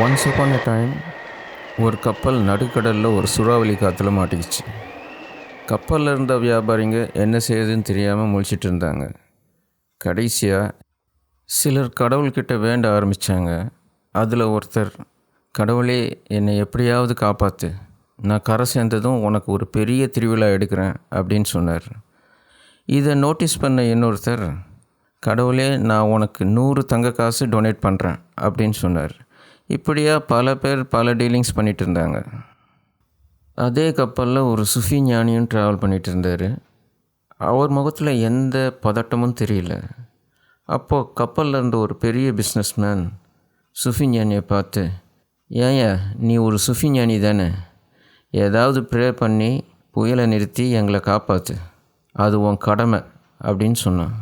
Once upon a time ஒரு கப்பல் நடுக்கடலில் ஒரு சூறாவளி காற்றுல மாட்டிக்கிச்சு. கப்பலில் இருந்த வியாபாரிங்க என்ன செய்யுதுன்னு தெரியாமல் முழிச்சிட்டு இருந்தாங்க. கடைசியாக சிலர் கடவுள்கிட்ட வேண்ட ஆரம்பித்தாங்க. அதில் ஒருத்தர், கடவுளே என்னை எப்படியாவது காப்பாற்று, நான் கரை சேர்ந்ததும் உனக்கு ஒரு பெரிய திருவிழா எடுக்கிறேன் அப்படின்னு சொன்னார். இதை நோட்டீஸ் பண்ண இன்னொருத்தர், கடவுளே நான் உனக்கு 100 தங்க காசு டொனேட் பண்ணுறேன் அப்படின்னு சொன்னார். இப்படியா பல பேர் பல டீலிங்ஸ் பண்ணிகிட்டு இருந்தாங்க. அதே கப்பலில் ஒரு சுஃபி ஞானியும் ட்ராவல் பண்ணிகிட்டு இருந்தார். அவர் முகத்தில் எந்த பதட்டமும் தெரியல. அப்போது கப்பலில் இருந்த ஒரு பெரிய பிஸ்னஸ்மேன் சுஃபி ஞானியை பார்த்து, ஏயா நீ ஒரு சுஃபி ஞானி தானே, ஏதாவது ப்ரே பண்ணி புயலை நிறுத்தி எங்களை காப்பாற்று, அது உன் கடமை அப்படின்னு சொன்னான்.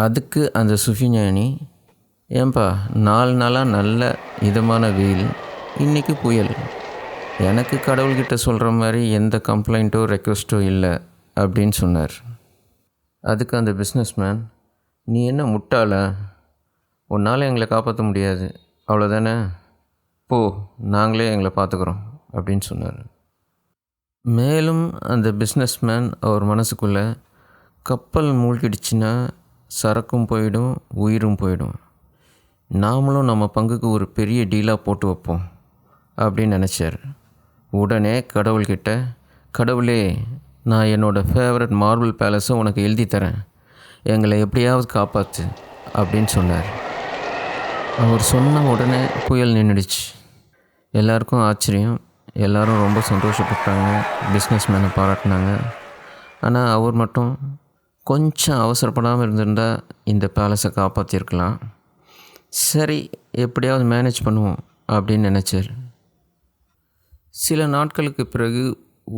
அதுக்கு அந்த சுஃபி ஞானி, ஏன்பா 4 நாளாக நல்ல இதமான வெயில், இன்றைக்கி புயல், எனக்கு கடவுள்கிட்ட சொல்கிற மாதிரி எந்த கம்ப்ளைண்ட்டோ ரெக்வெஸ்ட்டோ இல்லை அப்படின்னு சொன்னார். அதுக்கு அந்த பிஸ்னஸ்மேன், நீ என்ன முட்டாளா, உன்னால் எங்களை காப்பாற்ற முடியாது அவ்வளோதானே, போ நாங்களே எங்களை பார்த்துக்குறோம் அப்படின்னு சொன்னார். மேலும் அந்த பிஸ்னஸ்மேன் அவர் மனசுக்குள்ளே, கப்பல் மூழ்கிடுச்சுன்னா சரக்கும் போயிடும், உயிரும் போயிடும், நாமளும் நம்ம பங்குக்கு ஒரு பெரிய டீலாக போட்டு வைப்போம் அப்படின்னு நினச்சார். உடனே கடவுள்கிட்ட, கடவுளே நான் என்னோடய ஃபேவரட் மார்பிள் பேலஸை உனக்கு எழுதி தரேன், எங்களை எப்படியாவது காப்பாற்று அப்படின்னு சொன்னார். அவர் சொன்ன உடனே புயல் நின்றுடுச்சு. எல்லாருக்கும் ஆச்சரியம், எல்லோரும் ரொம்ப சந்தோஷப்பட்டாங்க, பிஸ்னஸ்மேனை பாராட்டினாங்க. ஆனால் அவர் மட்டும் கொஞ்சம் அவசரப்படாமல் இருந்திருந்தால் இந்த பேலஸை காப்பாற்றிருக்கலாம். சரி எப்படியாவது மேனேஜ் பண்ணுவோம் அப்படின்னு நினச்சார். சில நாட்களுக்கு பிறகு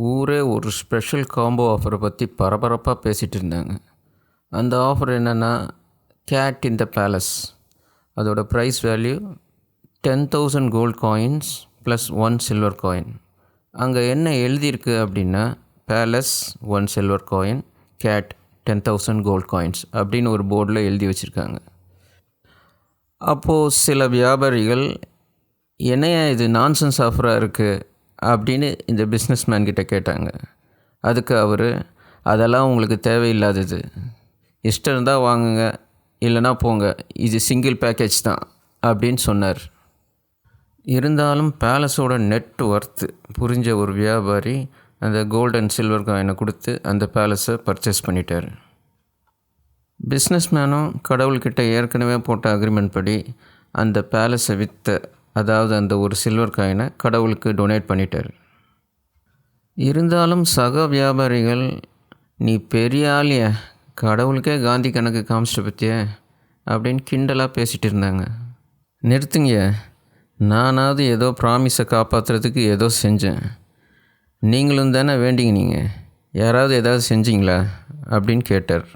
ஊரே ஒரு ஸ்பெஷல் காம்போ ஆஃபரை பற்றி பரபரப்பாக பேசிகிட்டு இருந்தாங்க. அந்த ஆஃபர் என்னென்னா, கேட் இன் த பேலஸ். அதோட price value 10,000 gold coins plus 1 silver coin. அங்கே என்ன எழுதியிருக்கு அப்படின்னா, palace 1 silver coin, cat 10,000 gold coins அப்படின்னு ஒரு போர்டில் எழுதி வச்சுருக்காங்க. அப்போது சில வியாபாரிகள், என்னையா இது நான்சென்ஸ் ஆஃபராக இருக்குது அப்படின்னு இந்த பிஸ்னஸ்மேன்கிட்ட கேட்டாங்க. அதுக்கு அவர், அதெல்லாம் உங்களுக்கு தேவையில்லாதது, இஷ்டம் இருந்தால் வாங்குங்க, இல்லைனா போங்க, இது சிங்கிள் பேக்கேஜ் தான் அப்படின்னு சொன்னார். இருந்தாலும் பேலஸோட நெட் ஒர்த்து புரிஞ்ச ஒரு வியாபாரி அந்த கோல்ட் அண்ட் சில்வர் காயினை கொடுத்து அந்த பேலஸை பர்ச்சேஸ் பண்ணிட்டார். பிஸ்னஸ்மேனும் கடவுள்கிட்ட ஏற்கனவே போட்ட அக்ரிமெண்ட் படி அந்த பேலஸை விற்ற, அதாவது அந்த ஒரு சில்வர் காயினை கடவுளுக்கு டொனேட் பண்ணிட்டார். இருந்தாலும் சக வியாபாரிகள், நீ பெரிய ஆளிய, கடவுளுக்கே காந்தி கணக்கு காமிச்சிட்ட பற்றிய அப்படின்னு கிண்டலாக பேசிகிட்டு இருந்தாங்க. நிறுத்துங்க, நானாவது ஏதோ ப்ராமிஸை காப்பாற்றுறதுக்கு ஏதோ செஞ்சேன், நீங்களும் தானே வேண்டிங்க, நீங்கள் யாராவது ஏதாவது செஞ்சீங்களா அப்படின்னு கேட்டார்.